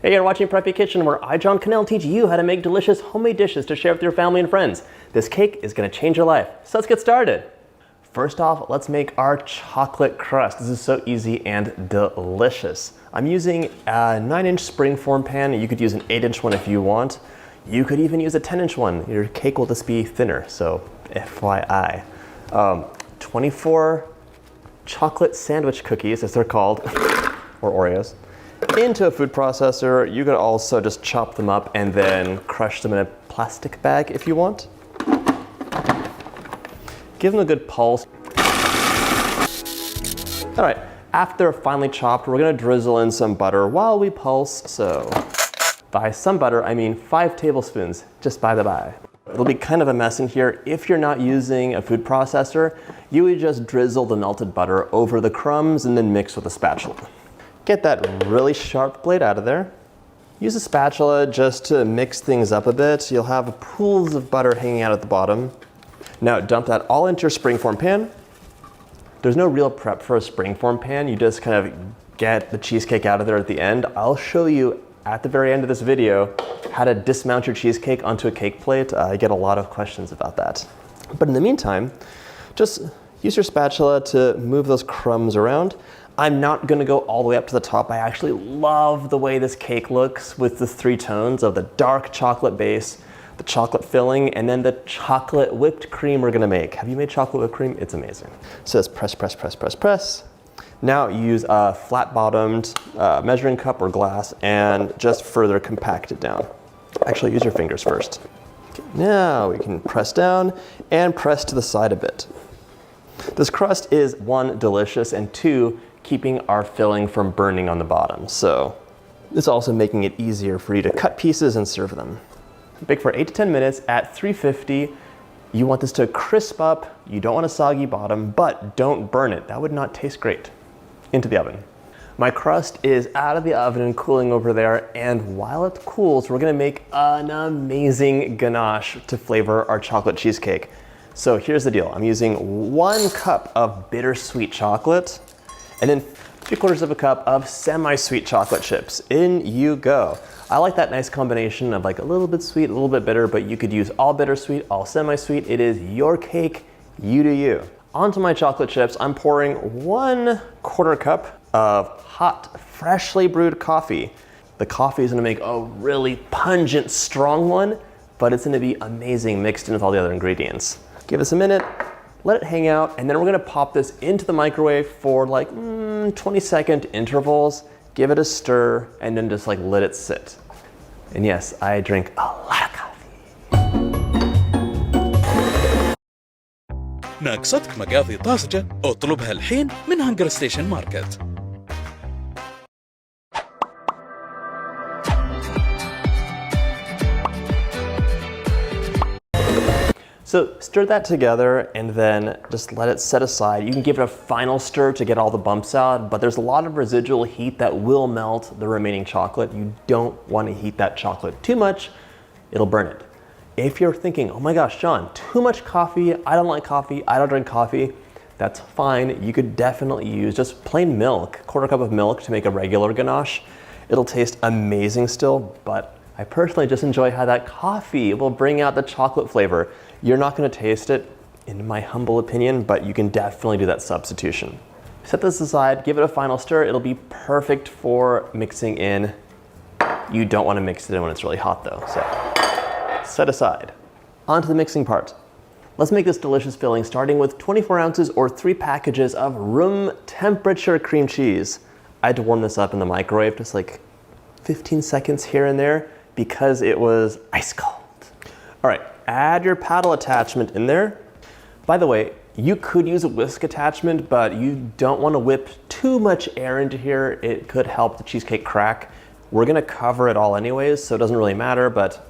Hey, you're watching Preppy Kitchen, where I, John Cannell, teach you how to make delicious homemade dishes to share with your family and friends. This cake is gonna change your life, so let's get started. First off, let's make our chocolate crust. This is so easy and delicious. I'm using a 9-inch springform pan. You could use an 8-inch one if you want. You could even use a 10-inch one. Your cake will just be thinner, so FYI. 24 chocolate sandwich cookies, as they're called, or Oreos, into a food processor. You could also just chop them up and then crush them in a plastic bag if you want. Give them a good pulse. All right, after finely chopped, we're gonna drizzle in some butter while we pulse. So by some butter, I mean 5 tablespoons, just by the by. It'll be kind of a mess in here. If you're not using a food processor, you would just drizzle the melted butter over the crumbs and then mix with a spatula. Get that really sharp blade out of there. Use a spatula just to mix things up a bit. You'll have pools of butter hanging out at the bottom. Now dump that all into your springform pan. There's no real prep for a springform pan. You just kind of get the cheesecake out of there at the end. I'll show you at the very end of this video how to dismount your cheesecake onto a cake plate. I get a lot of questions about that. But in the meantime, just use your spatula to move those crumbs around. I'm not gonna go all the way up to the top. I actually love the way this cake looks with the 3 tones of the dark chocolate base, the chocolate filling, and then the chocolate whipped cream we're gonna make. Have you made chocolate whipped cream? It's amazing. So it's press, press, press, press, press. Now use a flat-bottomed measuring cup or glass and just further compact it down. Actually, use your fingers first. Okay, now we can press down and press to the side a bit. This crust is 1, delicious, and 2, keeping our filling from burning on the bottom. So it's also making it easier for you to cut pieces and serve them. Bake for 8 to 10 minutes at 350. You want this to crisp up. You don't want a soggy bottom, but don't burn it. That would not taste great. Into the oven. My crust is out of the oven and cooling over there, and while it cools, we're gonna make an amazing ganache to flavor our chocolate cheesecake. So here's the deal. I'm using 1 cup of bittersweet chocolate, and then 3/4 cup of semi-sweet chocolate chips. In you go. I like that nice combination of like a little bit sweet, a little bit bitter, but you could use all bittersweet, all semi-sweet. It is your cake, you do you. Onto my chocolate chips, I'm pouring 1/4 cup of hot, freshly brewed coffee. The coffee is gonna make a really pungent, strong one, but it's gonna be amazing mixed in with all the other ingredients. Give this a minute, let it hang out, and then we're gonna pop this into the microwave for like 20-second intervals. Give it a stir, and then just like let it sit. And yes, I drink a lot of coffee. ناقصتك مقاضي طازجة؟ اطلبها الحين من هانجر ستيشن ماركت. So stir that together and then just let it set aside. You can give it a final stir to get all the bumps out, but there's a lot of residual heat that will melt the remaining chocolate. You don't want to heat that chocolate too much. It'll burn it. If you're thinking, oh my gosh, John, too much coffee, I don't like coffee, I don't drink coffee, that's fine. You could definitely use just plain milk, 1/4 cup of milk to make a regular ganache. It'll taste amazing still, but I personally just enjoy how that coffee will bring out the chocolate flavor. You're not gonna taste it, in my humble opinion, but you can definitely do that substitution. Set this aside, give it a final stir. It'll be perfect for mixing in. You don't wanna mix it in when it's really hot though, so set aside. On to the mixing part. Let's make this delicious filling starting with 24 ounces or 3 packages of room temperature cream cheese. I had to warm this up in the microwave, just like 15 seconds here and there because it was ice cold. All right, add your paddle attachment in there. By the way, you could use a whisk attachment, but you don't want to whip too much air into here. It could help the cheesecake crack. We're gonna cover it all anyways, so it doesn't really matter, but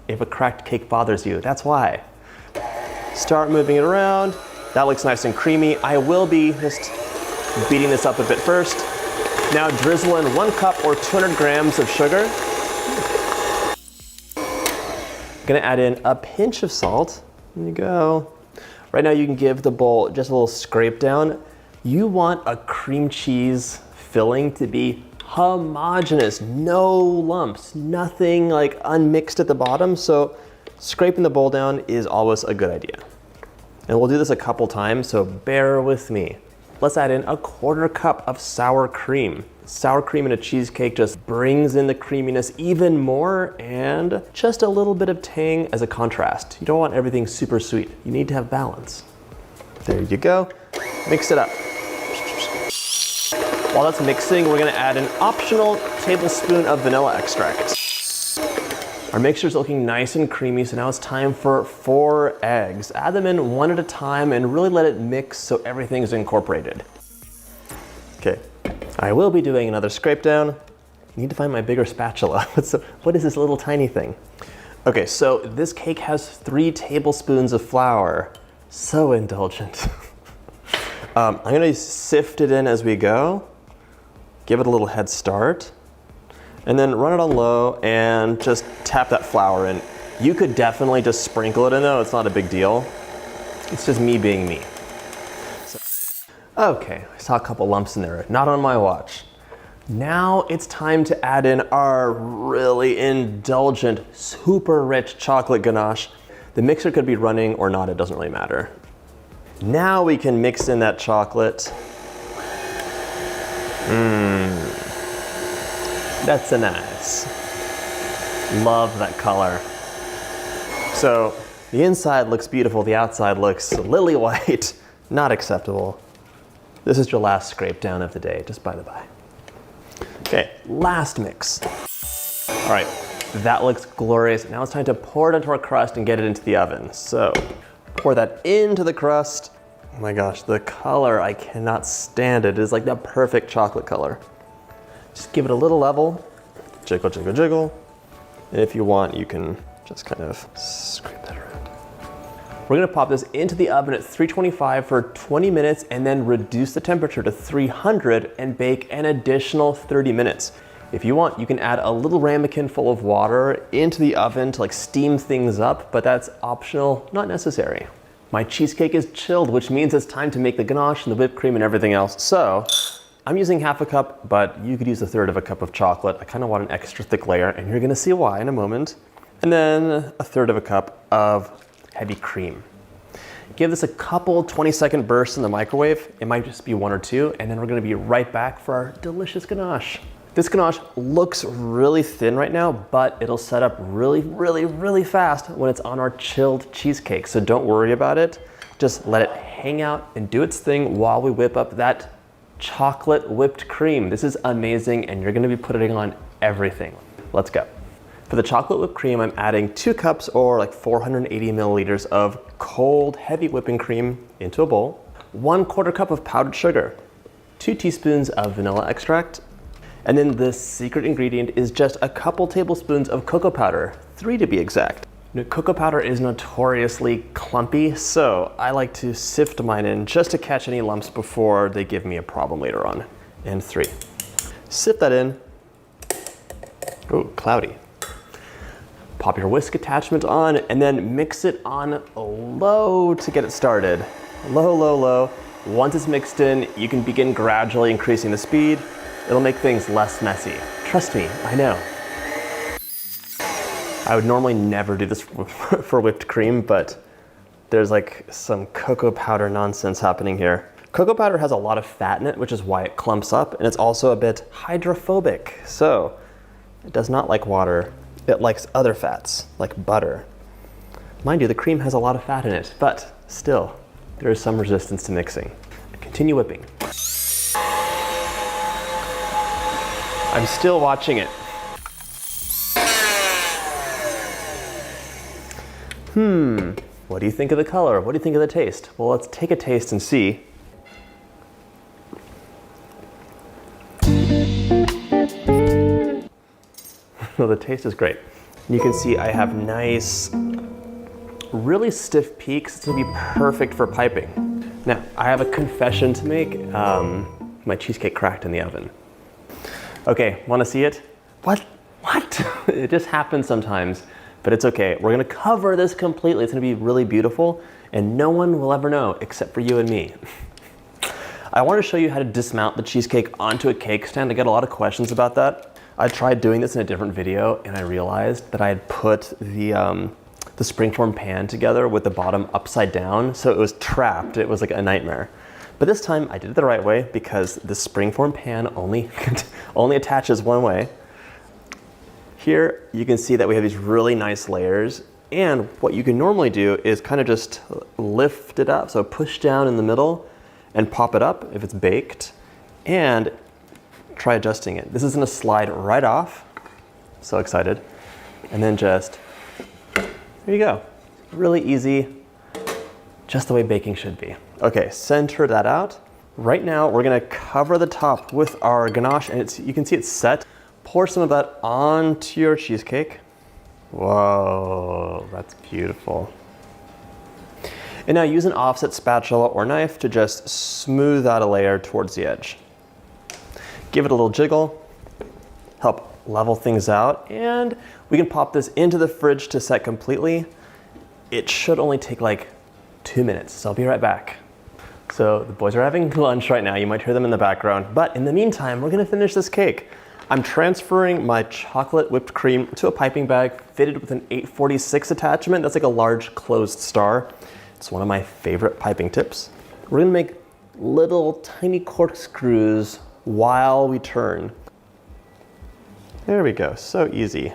if a cracked cake bothers you, that's why. Start moving it around. That looks nice and creamy. I will be just beating this up a bit first. Now drizzle in 1 cup or 200 grams of sugar. Gonna add in a pinch of salt. There you go. Right now you can give the bowl just a little scrape down. You want a cream cheese filling to be homogeneous, no lumps, nothing like unmixed at the bottom. So scraping the bowl down is always a good idea. And we'll do this a couple times, so bear with me. Let's add in a 1/4 cup of sour cream. Sour cream in a cheesecake just brings in the creaminess even more, and just a little bit of tang as a contrast. You don't want everything super sweet. You need to have balance. There you go. Mix it up. While that's mixing, we're gonna add an optional tablespoon of vanilla extract. Our mixture's looking nice and creamy, so now it's time for 4 eggs. Add them in one at a time and really let it mix so everything's incorporated. Okay, I will be doing another scrape down. I need to find my bigger spatula. What is this little tiny thing? Okay, so this cake has 3 tablespoons of flour. So indulgent. I'm gonna sift it in as we go, give it a little head start, and then run it on low and just tap that flour in. You could definitely just sprinkle it in though, it's not a big deal. It's just me being me. Okay, I saw a couple lumps in there, not on my watch. Now it's time to add in our really indulgent, super rich chocolate ganache. The mixer could be running or not, it doesn't really matter. Now we can mix in that chocolate. That's a nice. Love that color. So the inside looks beautiful, the outside looks lily white. Not acceptable. This is your last scrape down of the day, just by the by. Okay, last mix. All right, that looks glorious. Now it's time to pour it into our crust and get it into the oven. So pour that into the crust. Oh my gosh, the color, I cannot stand it. It is like the perfect chocolate color. Just give it a little level, jiggle, jiggle, jiggle. And if you want, you can just kind of scrape that around. We're gonna pop this into the oven at 325 for 20 minutes and then reduce the temperature to 300 and bake an additional 30 minutes. If you want, you can add a little ramekin full of water into the oven to like steam things up, but that's optional, not necessary. My cheesecake is chilled, which means it's time to make the ganache and the whipped cream and everything else. So I'm using 1/2 cup, but you could use 1/3 cup of chocolate. I kind of want an extra thick layer, and you're gonna see why in a moment. And then 1/3 cup of heavy cream. Give this a couple 20-second bursts in the microwave. It might just be 1 or 2, and then we're gonna be right back for our delicious ganache. This ganache looks really thin right now, but it'll set up really, really, really fast when it's on our chilled cheesecake. So don't worry about it. Just let it hang out and do its thing while we whip up that chocolate whipped cream. This is amazing, and you're gonna be putting it on everything. Let's go. For the chocolate whipped cream, I'm adding 2 cups or like 480 milliliters of cold, heavy whipping cream into a bowl, 1/4 cup of powdered sugar, 2 teaspoons of vanilla extract, and then the secret ingredient is just a couple tablespoons of cocoa powder, 3 to be exact. Now, cocoa powder is notoriously clumpy, so I like to sift mine in just to catch any lumps before they give me a problem later on. And 3. Sift that in. Ooh, cloudy. Pop your whisk attachment on and then mix it on low to get it started. Low, low, low. Once it's mixed in, you can begin gradually increasing the speed. It'll make things less messy. Trust me, I know. I would normally never do this for whipped cream, but there's like some cocoa powder nonsense happening here. Cocoa powder has a lot of fat in it, which is why it clumps up, and it's also a bit hydrophobic. So it does not like water. It likes other fats, like butter. Mind you, the cream has a lot of fat in it, but still, there is some resistance to mixing. Continue whipping. I'm still watching it. What do you think of the color? What do you think of the taste? Well, let's take a taste and see. Well, the taste is great. You can see I have nice, really stiff peaks. It's gonna be perfect for piping. Now, I have a confession to make. My cheesecake cracked in the oven. Okay, wanna see it? What? It just happens sometimes, but it's okay. We're gonna cover this completely. It's gonna be really beautiful, and no one will ever know except for you and me. I want to show you how to dismount the cheesecake onto a cake stand. I get a lot of questions about that. I tried doing this in a different video and I realized that I had put the springform pan together with the bottom upside down, so it was trapped. It was like a nightmare. But this time I did it the right way because the springform pan only attaches one way. Here you can see that we have these really nice layers, and what you can normally do is kind of just lift it up. So push down in the middle and pop it up if it's baked, and try adjusting it. This is gonna slide right off. So excited. And then just, there you go. Really easy, just the way baking should be. Okay, center that out. Right now, we're gonna cover the top with our ganache, and you can see it's set. Pour some of that onto your cheesecake. Whoa, that's beautiful. And now use an offset spatula or knife to just smooth out a layer towards the edge. Give it a little jiggle, help level things out, and we can pop this into the fridge to set completely. It should only take like 2 minutes, so I'll be right back. So the boys are having lunch right now. You might hear them in the background, but in the meantime, we're gonna finish this cake. I'm transferring my chocolate whipped cream to a piping bag fitted with an 846 attachment. That's like a large closed star. It's one of my favorite piping tips. We're gonna make little tiny corkscrews while we turn. There we go, so easy.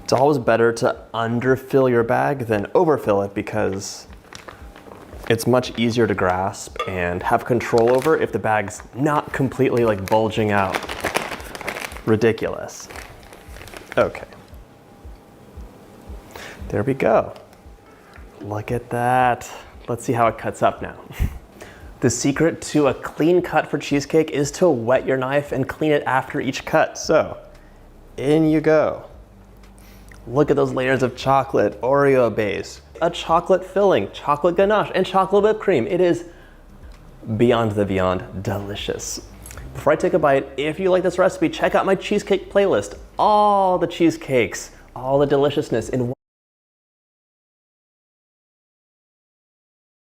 It's always better to underfill your bag than overfill it because it's much easier to grasp and have control over if the bag's not completely like bulging out. Ridiculous. Okay. There we go. Look at that. Let's see how it cuts up now. The secret to a clean cut for cheesecake is to wet your knife and clean it after each cut. So, in you go. Look at those layers of chocolate, Oreo base, a chocolate filling, chocolate ganache, and chocolate whipped cream. It is beyond delicious. Before I take a bite, if you like this recipe, check out my cheesecake playlist. All the cheesecakes, all the deliciousness in one.